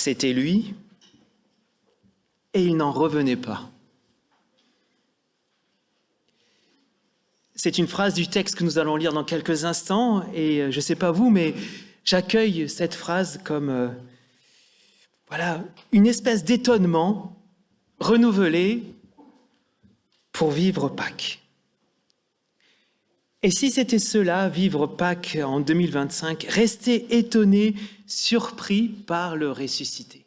C'était lui, et il n'en revenait pas. C'est une phrase du texte que nous allons lire dans quelques instants, et je ne sais pas vous, mais j'accueille cette phrase comme une espèce d'étonnement renouvelé pour vivre Pâques. Et si c'était cela, vivre Pâques en 2025, rester étonné, surpris par le ressuscité.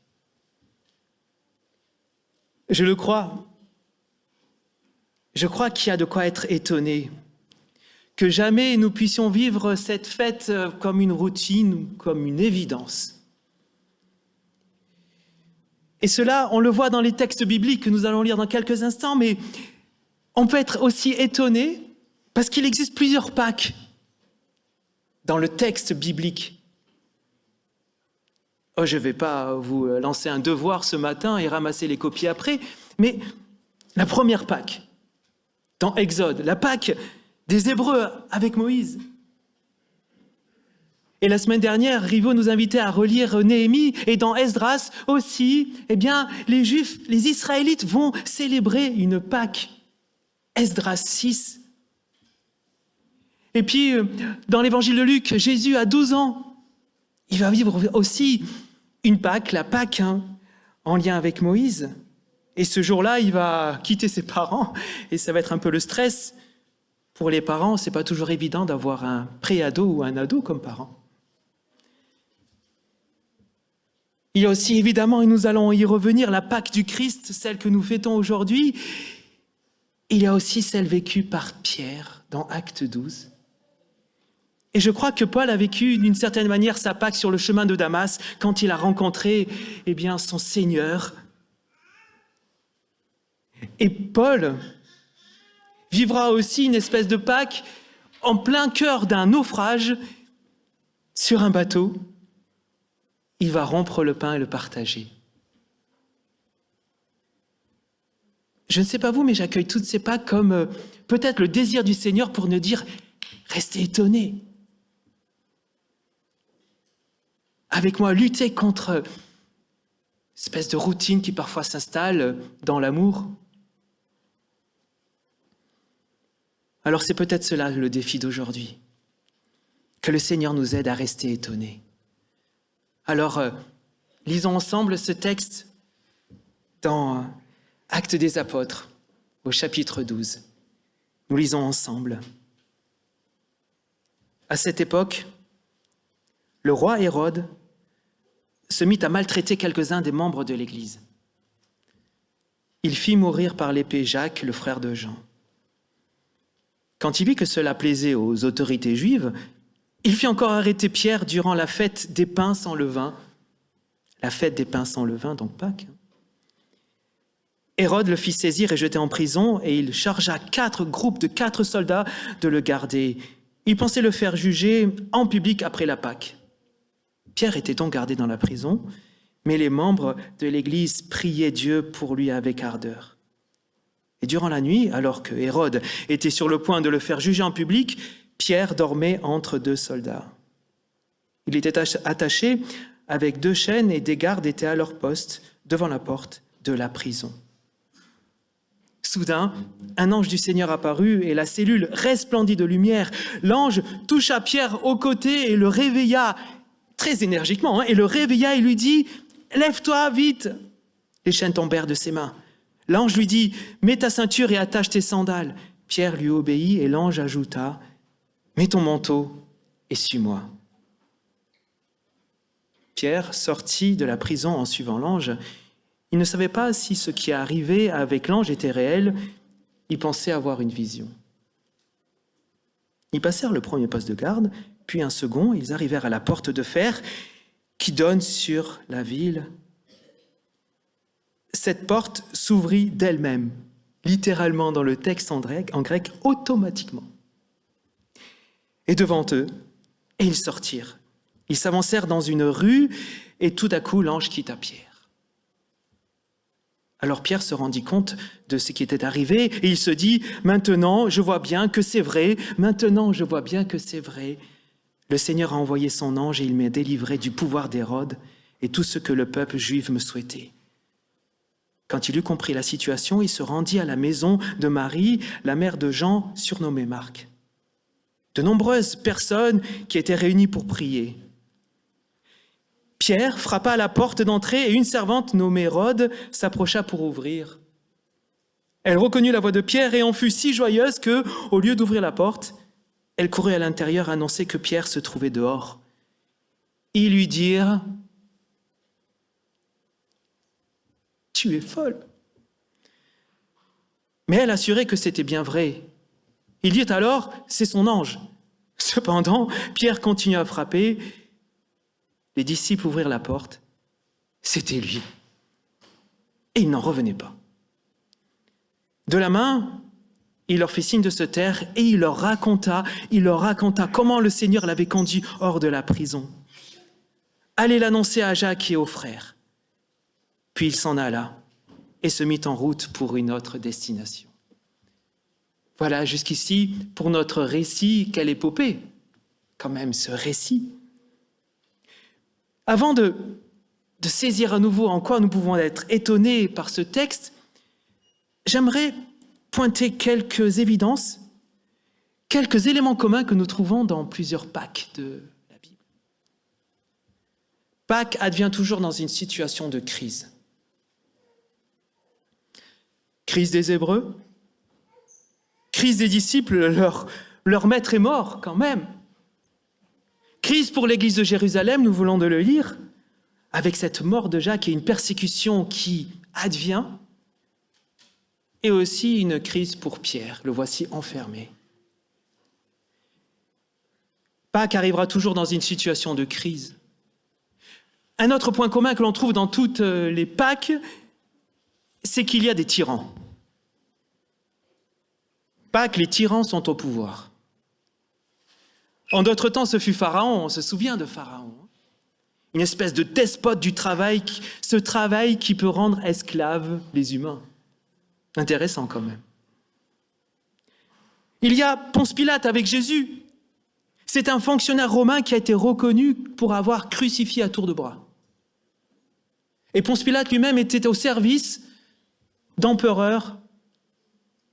Je le crois. Je crois qu'il y a de quoi être étonné. Que jamais nous puissions vivre cette fête comme une routine ou comme une évidence. Et cela, on le voit dans les textes bibliques que nous allons lire dans quelques instants, mais on peut être aussi étonné parce qu'il existe plusieurs Pâques dans le texte biblique. Oh, je ne vais pas vous lancer un devoir ce matin et ramasser les copies après, mais la première Pâque, dans Exode, la Pâque des Hébreux avec Moïse. Et la semaine dernière, Rivo nous invitait à relire Néhémie, et dans Esdras aussi, les Juifs, les Israélites vont célébrer une Pâque. Esdras 6. Et puis, dans l'évangile de Luc, Jésus a 12 ans. Il va vivre aussi une Pâque, la Pâque, en lien avec Moïse. Et ce jour-là, il va quitter ses parents, et ça va être un peu le stress. Pour les parents, ce n'est pas toujours évident d'avoir un pré-ado ou un ado comme parent. Il y a aussi, évidemment, et nous allons y revenir, la Pâque du Christ, celle que nous fêtons aujourd'hui. Il y a aussi celle vécue par Pierre dans Acte 12. Et je crois que Paul a vécu d'une certaine manière sa Pâque sur le chemin de Damas quand il a rencontré son Seigneur. Et Paul vivra aussi une espèce de Pâque en plein cœur d'un naufrage sur un bateau. Il va rompre le pain et le partager. Je ne sais pas vous, mais j'accueille toutes ces Pâques comme peut-être le désir du Seigneur pour nous dire « Restez étonnés ». Avec moi, lutter contre une espèce de routine qui parfois s'installe dans l'amour. Alors c'est peut-être cela le défi d'aujourd'hui, que le Seigneur nous aide à rester étonnés. Alors, lisons ensemble ce texte dans Actes des Apôtres, au chapitre 12. Nous lisons ensemble. À cette époque, le roi Hérode se mit à maltraiter quelques-uns des membres de l'Église. Il fit mourir par l'épée Jacques, le frère de Jean. Quand il vit que cela plaisait aux autorités juives, il fit encore arrêter Pierre durant la fête des pains sans levain. La fête des pains sans levain, donc Pâques. Hérode le fit saisir et jeter en prison, et il chargea 4 groupes de 4 soldats de le garder. Il pensait le faire juger en public après la Pâque. Pierre était donc gardé dans la prison, mais les membres de l'Église priaient Dieu pour lui avec ardeur. Et durant la nuit, alors que Hérode était sur le point de le faire juger en public, Pierre dormait entre 2 soldats. Il était attaché avec 2 chaînes et des gardes étaient à leur poste devant la porte de la prison. Soudain, un ange du Seigneur apparut et la cellule resplendit de lumière. L'ange toucha Pierre au côté et le réveilla très énergiquement, et le réveilla et lui dit « Lève-toi vite !» Les chaînes tombèrent de ses mains. L'ange lui dit « Mets ta ceinture et attache tes sandales. » Pierre lui obéit et l'ange ajouta « Mets ton manteau et suis-moi. » Pierre sortit de la prison en suivant l'ange. Il ne savait pas si ce qui arrivait avec l'ange était réel. Il pensait avoir une vision. Ils passèrent le premier poste de garde, puis un second. Ils arrivèrent à la porte de fer qui donne sur la ville. Cette porte s'ouvrit d'elle-même, littéralement dans le texte en grec, automatiquement. Et devant eux, et ils sortirent. Ils s'avancèrent dans une rue, et tout à coup, l'ange quitta Pierre. Alors Pierre se rendit compte de ce qui était arrivé, et il se dit, « Maintenant, je vois bien que c'est vrai. Maintenant, je vois bien que c'est vrai. Le Seigneur a envoyé son ange, et il m'a délivré du pouvoir d'Hérode et tout ce que le peuple juif me souhaitait. Quand il eut compris la situation, il se rendit à la maison de Marie, la mère de Jean, surnommée Marc. De nombreuses personnes qui étaient réunies pour prier. Pierre frappa à la porte d'entrée et une servante nommée Rhode s'approcha pour ouvrir. Elle reconnut la voix de Pierre et en fut si joyeuse que, au lieu d'ouvrir la porte, elle courut à l'intérieur annoncer que Pierre se trouvait dehors. Ils lui dirent « Tu es folle !» Mais elle assurait que c'était bien vrai. Il dit alors « C'est son ange !» Cependant, Pierre continua à frapper. Les disciples ouvrirent la porte. C'était lui. Et il n'en revenait pas. De la main, il leur fit signe de se taire et il leur raconta comment le Seigneur l'avait conduit hors de la prison. Allez l'annoncer à Jacques et aux frères. Puis il s'en alla et se mit en route pour une autre destination. Voilà, jusqu'ici, pour notre récit, quelle épopée, quand même, ce récit. Avant de saisir à nouveau en quoi nous pouvons être étonnés par ce texte, j'aimerais pointer quelques évidences, quelques éléments communs que nous trouvons dans plusieurs Pâques de la Bible. Pâques advient toujours dans une situation de crise. Crise des Hébreux, crise des disciples, leur maître est mort quand même. Crise pour l'église de Jérusalem, nous voulons de le lire, avec cette mort de Jacques et une persécution qui advient, et aussi une crise pour Pierre, le voici enfermé. Pâques arrivera toujours dans une situation de crise. Un autre point commun que l'on trouve dans toutes les Pâques, c'est qu'il y a des tyrans. Pâques, les tyrans sont au pouvoir. En d'autres temps, ce fut Pharaon, on se souvient de Pharaon. Une espèce de despote du travail, ce travail qui peut rendre esclaves les humains. Intéressant quand même. Il y a Ponce Pilate avec Jésus. C'est un fonctionnaire romain qui a été reconnu pour avoir crucifié à tour de bras. Et Ponce Pilate lui-même était au service d'empereurs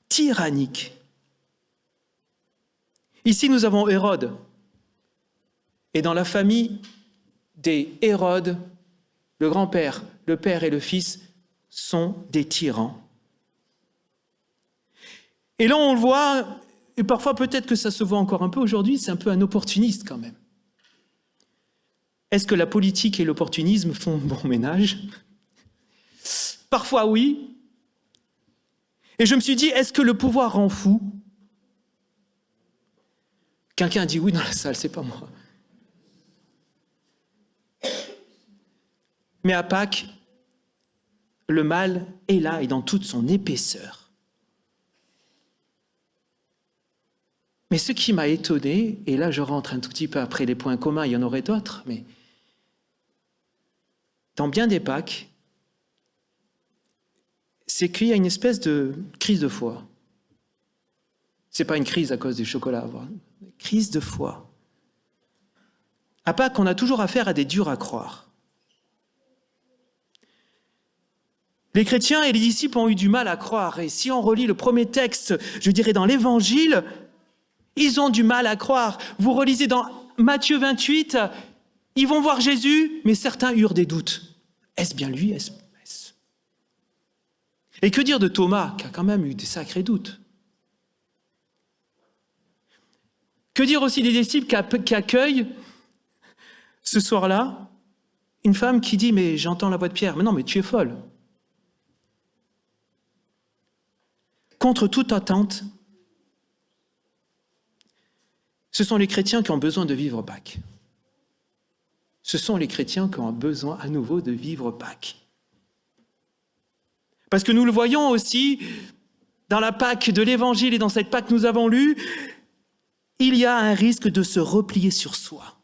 tyranniques. Ici, nous avons Hérode. Et dans la famille des Hérodes, le grand-père, le père et le fils sont des tyrans. Et là, on le voit, et parfois peut-être que ça se voit encore un peu aujourd'hui, c'est un peu un opportuniste quand même. Est-ce que la politique et l'opportunisme font bon ménage ? Parfois oui. Et je me suis dit, est-ce que le pouvoir rend fou ? Quelqu'un a dit oui dans la salle, c'est pas moi. Mais à Pâques, le mal est là et dans toute son épaisseur. Mais ce qui m'a étonné, et là je rentre un tout petit peu après les points communs, il y en aurait d'autres, mais dans bien des Pâques, c'est qu'il y a une espèce de crise de foi. C'est pas une crise à cause du chocolat, une crise de foi. À Pâques, on a toujours affaire à des durs à croire. Les chrétiens et les disciples ont eu du mal à croire. Et si on relit le premier texte, je dirais dans l'Évangile, ils ont du mal à croire. Vous relisez dans Matthieu 28, ils vont voir Jésus, mais certains eurent des doutes. Est-ce bien lui ? Est-ce... Et que dire de Thomas, qui a quand même eu des sacrés doutes ? Que dire aussi des disciples qui accueillent ce soir-là une femme qui dit « Mais j'entends la voix de Pierre. » Mais non, mais tu es folle. Contre toute attente, ce sont les chrétiens qui ont besoin de vivre Pâques. Ce sont les chrétiens qui ont besoin à nouveau de vivre Pâques. Parce que nous le voyons aussi dans la Pâque de l'Évangile et dans cette Pâque que nous avons lue, il y a un risque de se replier sur soi.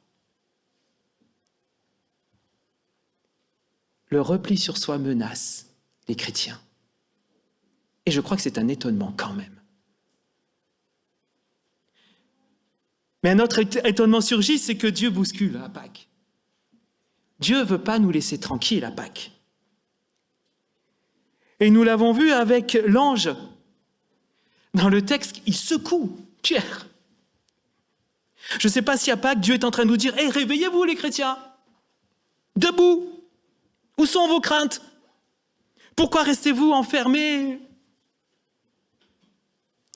Le repli sur soi menace les chrétiens. Et je crois que c'est un étonnement quand même. Mais un autre étonnement surgit, c'est que Dieu bouscule à Pâques. Dieu ne veut pas nous laisser tranquilles à Pâques. Et nous l'avons vu avec l'ange. Dans le texte, il secoue Pierre. Je ne sais pas si à Pâques, Dieu est en train de nous dire « Hey, réveillez-vous les chrétiens! Debout! Où sont vos craintes? Pourquoi restez-vous enfermés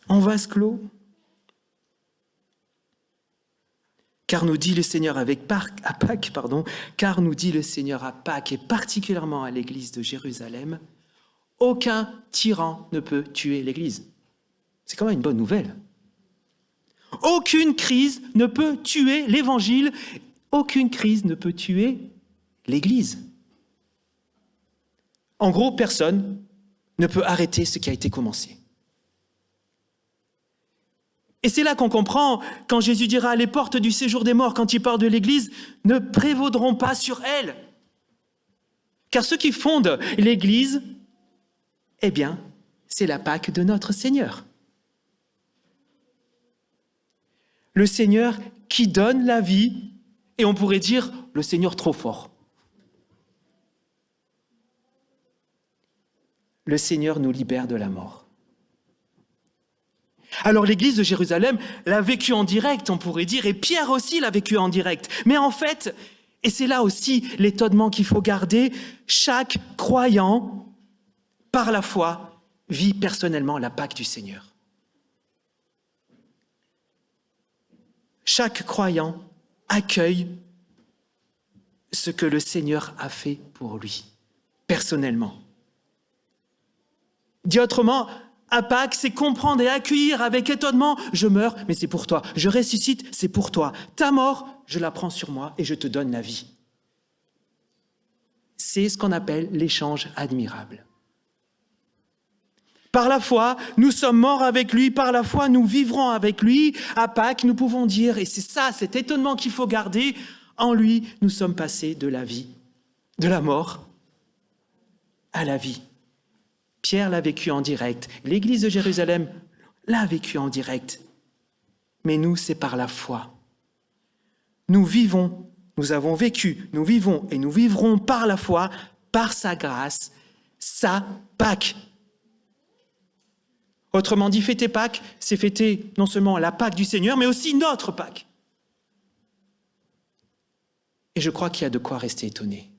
en vase clos ?» Car nous dit le Seigneur car nous dit le Seigneur à Pâques et particulièrement à l'église de Jérusalem, aucun tyran ne peut tuer l'église. C'est quand même une bonne nouvelle. Aucune crise ne peut tuer l'évangile, aucune crise ne peut tuer l'église. En gros, personne ne peut arrêter ce qui a été commencé. Et c'est là qu'on comprend quand Jésus dira « Les portes du séjour des morts », quand il parle de l'Église, ne prévaudront pas sur elle. Car ceux qui fondent l'Église, eh bien, c'est la Pâque de notre Seigneur. Le Seigneur qui donne la vie, et on pourrait dire le Seigneur trop fort. Le Seigneur nous libère de la mort. Alors l'église de Jérusalem l'a vécu en direct, on pourrait dire, et Pierre aussi l'a vécu en direct. Mais en fait, et c'est là aussi l'étonnement qu'il faut garder, chaque croyant, par la foi, vit personnellement la Pâque du Seigneur. Chaque croyant accueille ce que le Seigneur a fait pour lui, personnellement. Dit autrement, à Pâques, c'est comprendre et accueillir avec étonnement. Je meurs, mais c'est pour toi. Je ressuscite, c'est pour toi. Ta mort, je la prends sur moi et je te donne la vie. C'est ce qu'on appelle l'échange admirable. Par la foi, nous sommes morts avec lui. Par la foi, nous vivrons avec lui. À Pâques, nous pouvons dire, et c'est ça, cet étonnement qu'il faut garder, en lui, nous sommes passés de la vie, de la mort à la vie. Pierre l'a vécu en direct. L'église de Jérusalem l'a vécu en direct. Mais nous, c'est par la foi. Nous vivons, nous avons vécu, nous vivons et nous vivrons par la foi, par sa grâce, sa Pâque. Autrement dit, fêter Pâques, c'est fêter non seulement la Pâque du Seigneur, mais aussi notre Pâque. Et je crois qu'il y a de quoi rester étonné.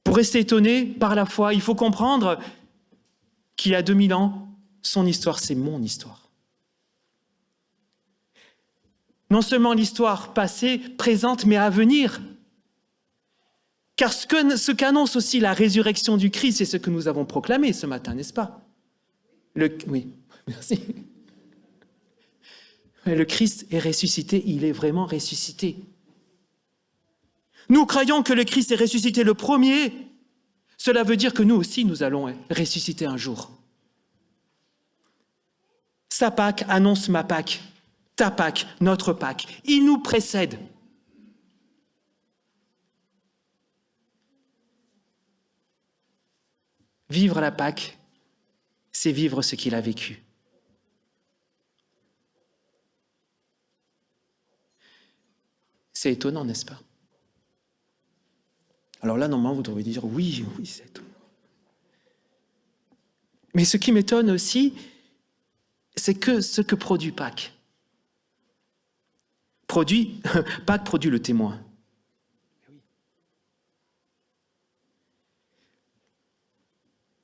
Pour rester étonné par la foi, il faut comprendre qu'il y a 2000 ans, son histoire, c'est mon histoire. Non seulement l'histoire passée, présente, mais à venir. Car ce qu'annonce aussi la résurrection du Christ, c'est ce que nous avons proclamé ce matin, n'est-ce pas? Oui, merci. Le Christ est ressuscité, il est vraiment ressuscité. Nous croyons que le Christ est ressuscité le premier. Cela veut dire que nous aussi, nous allons ressusciter un jour. Sa Pâque annonce ma Pâque, ta Pâque, notre Pâque. Il nous précède. Vivre la Pâque, c'est vivre ce qu'il a vécu. C'est étonnant, n'est-ce pas? Alors là, normalement, vous devriez dire oui, c'est étonnant. Mais ce qui m'étonne aussi, c'est que ce que produit Pâques. Pâques produit le témoin.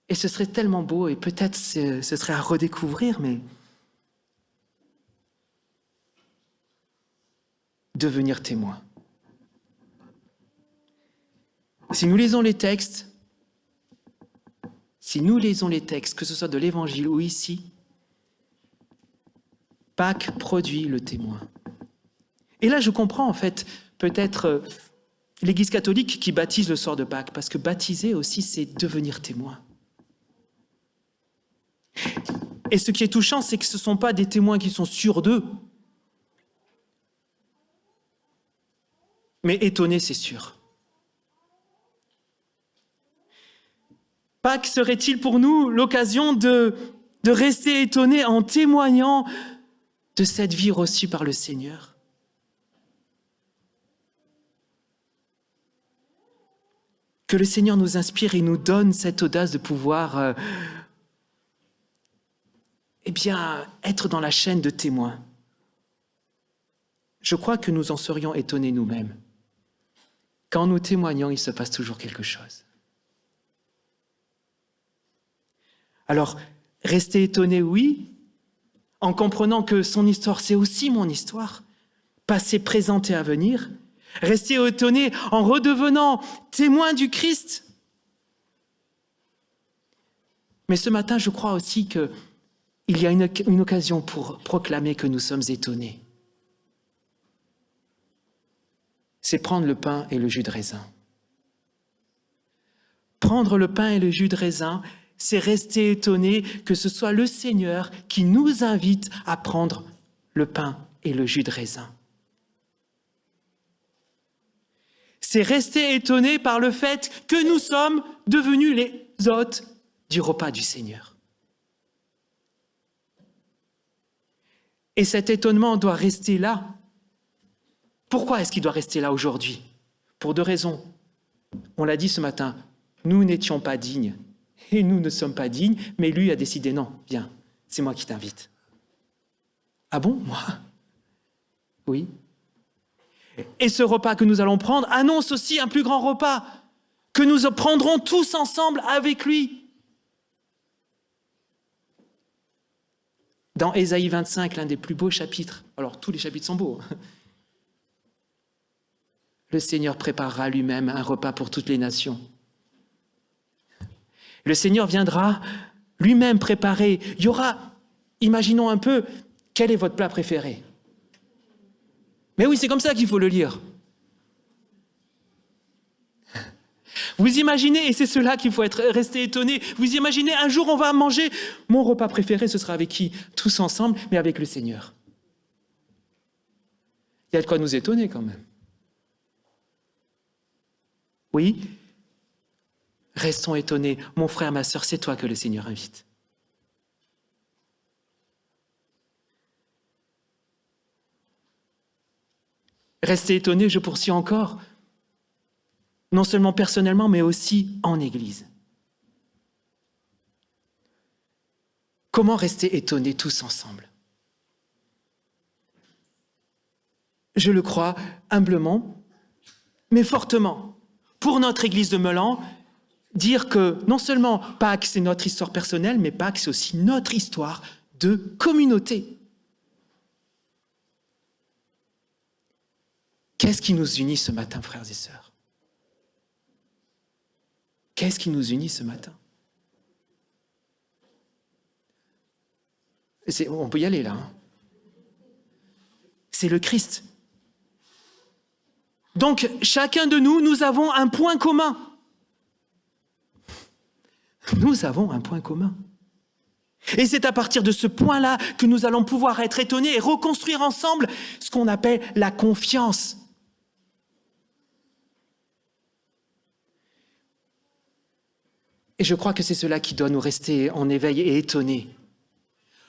Et ce serait tellement beau, et peut-être ce serait à redécouvrir, mais devenir témoin. Si nous lisons les textes, que ce soit de l'Évangile ou ici, Pâques produit le témoin. Et là, je comprends en fait peut-être l'Église catholique qui baptise le soir de Pâques, parce que baptiser aussi, c'est devenir témoin. Et ce qui est touchant, c'est que ce ne sont pas des témoins qui sont sûrs d'eux, mais étonnés, c'est sûr. Pâques serait-il pour nous l'occasion de rester étonnés en témoignant de cette vie reçue par le Seigneur? Que le Seigneur nous inspire et nous donne cette audace de pouvoir être dans la chaîne de témoins. Je crois que nous en serions étonnés nous-mêmes. Quand nous témoignons, il se passe toujours quelque chose. Alors, rester étonné, oui, en comprenant que son histoire, c'est aussi mon histoire, passé, présent et à venir. Rester étonné en redevenant témoin du Christ. Mais ce matin, je crois aussi qu'il y a une occasion pour proclamer que nous sommes étonnés. C'est prendre le pain et le jus de raisin. Prendre le pain et le jus de raisin, c'est rester étonné que ce soit le Seigneur qui nous invite à prendre le pain et le jus de raisin. C'est rester étonné par le fait que nous sommes devenus les hôtes du repas du Seigneur. Et cet étonnement doit rester là. Pourquoi est-ce qu'il doit rester là aujourd'hui? Pour 2 raisons. On l'a dit ce matin, nous n'étions pas dignes. Et nous ne sommes pas dignes, mais lui a décidé, non, viens, c'est moi qui t'invite. Ah bon, moi? Oui. Et ce repas que nous allons prendre annonce aussi un plus grand repas, que nous prendrons tous ensemble avec lui. Dans Ésaïe 25, l'un des plus beaux chapitres, alors tous les chapitres sont beaux, le Seigneur préparera lui-même un repas pour toutes les nations. Le Seigneur viendra lui-même préparer. Il y aura, imaginons un peu, quel est votre plat préféré? Mais oui, c'est comme ça qu'il faut le lire. Vous imaginez, et c'est cela qu'il faut rester étonné, vous imaginez, un jour on va manger, mon repas préféré, ce sera avec qui? Tous ensemble, mais avec le Seigneur. Il y a de quoi nous étonner quand même. Oui, restons étonnés. Mon frère, ma sœur, c'est toi que le Seigneur invite. Restez étonnés, je poursuis encore, non seulement personnellement, mais aussi en Église. Comment rester étonnés tous ensemble? Je le crois humblement, mais fortement. Pour notre Église de Meulan, dire que non seulement Pâques, c'est notre histoire personnelle, mais Pâques, c'est aussi notre histoire de communauté. Qu'est-ce qui nous unit ce matin, frères et sœurs? Qu'est-ce qui nous unit ce matin? On peut y aller là. C'est le Christ. Donc, chacun de nous, nous avons un point commun. Nous avons un point commun. Et c'est à partir de ce point-là que nous allons pouvoir être étonnés et reconstruire ensemble ce qu'on appelle la confiance. Et je crois que c'est cela qui doit nous rester en éveil et étonnés.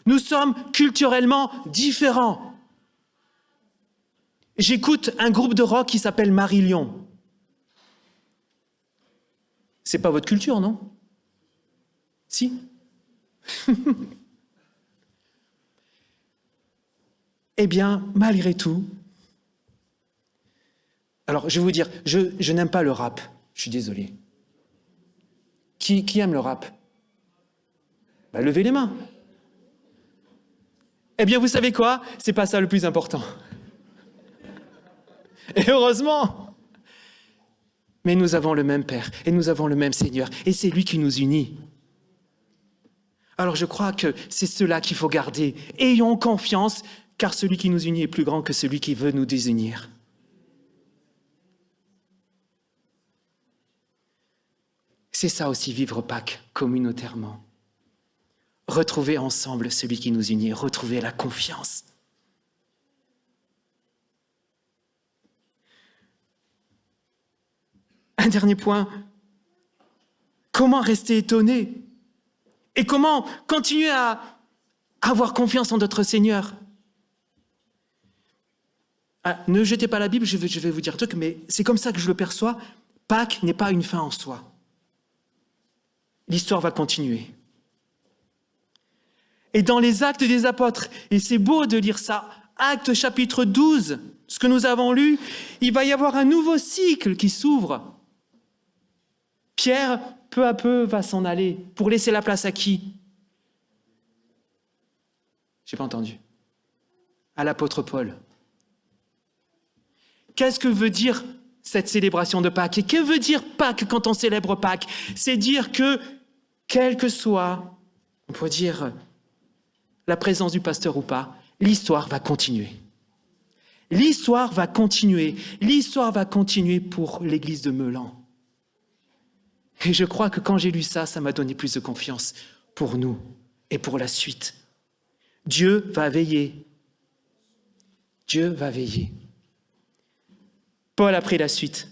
Nous sommes culturellement différents. J'écoute un groupe de rock qui s'appelle Marillion. C'est pas votre culture, non? Si? Eh bien, malgré tout, alors je vais vous dire, je n'aime pas le rap, je suis désolé. Qui aime le rap? Levez les mains. Eh bien, vous savez quoi? C'est pas ça le plus important. Et heureusement. Mais nous avons le même Père et nous avons le même Seigneur et c'est lui qui nous unit. Alors je crois que c'est cela qu'il faut garder. Ayons confiance, car celui qui nous unit est plus grand que celui qui veut nous désunir. C'est ça aussi, vivre Pâques communautairement. Retrouver ensemble celui qui nous unit, retrouver la confiance. Un dernier point, comment rester étonné? Et comment continuer à avoir confiance en notre Seigneur? Ne jetez pas la Bible, je vais vous dire un truc, mais c'est comme ça que je le perçois. Pâques n'est pas une fin en soi. L'histoire va continuer. Et dans les Actes des Apôtres, et c'est beau de lire ça, Actes chapitre 12, ce que nous avons lu, il va y avoir un nouveau cycle qui s'ouvre. Pierre, peu à peu, va s'en aller pour laisser la place à qui? Je n'ai pas entendu. À l'apôtre Paul. Qu'est-ce que veut dire cette célébration de Pâques? Et que veut dire Pâques quand on célèbre Pâques? C'est dire que, quel que soit, on pourrait dire, la présence du pasteur ou pas, l'histoire va continuer. L'histoire va continuer. L'histoire va continuer pour l'église de Meulan. Et je crois que quand j'ai lu ça, ça m'a donné plus de confiance pour nous et pour la suite. Dieu va veiller. Dieu va veiller. Paul a pris la suite.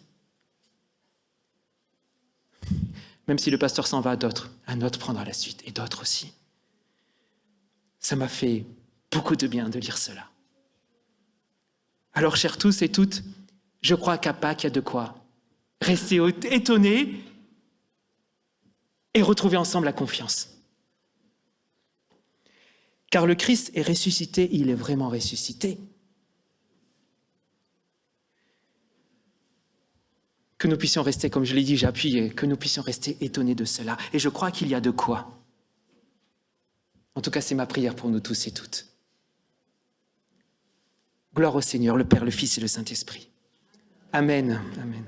Même si le pasteur s'en va, un autre prendra la suite, et d'autres aussi. Ça m'a fait beaucoup de bien de lire cela. Alors, chers tous et toutes, je crois qu'à Pâques, il y a de quoi rester étonnés et retrouver ensemble la confiance. Car le Christ est ressuscité, il est vraiment ressuscité. Que nous puissions rester, comme je l'ai dit, j'appuie, que nous puissions rester étonnés de cela. Et je crois qu'il y a de quoi. En tout cas, c'est ma prière pour nous tous et toutes. Gloire au Seigneur, le Père, le Fils et le Saint-Esprit. Amen. Amen.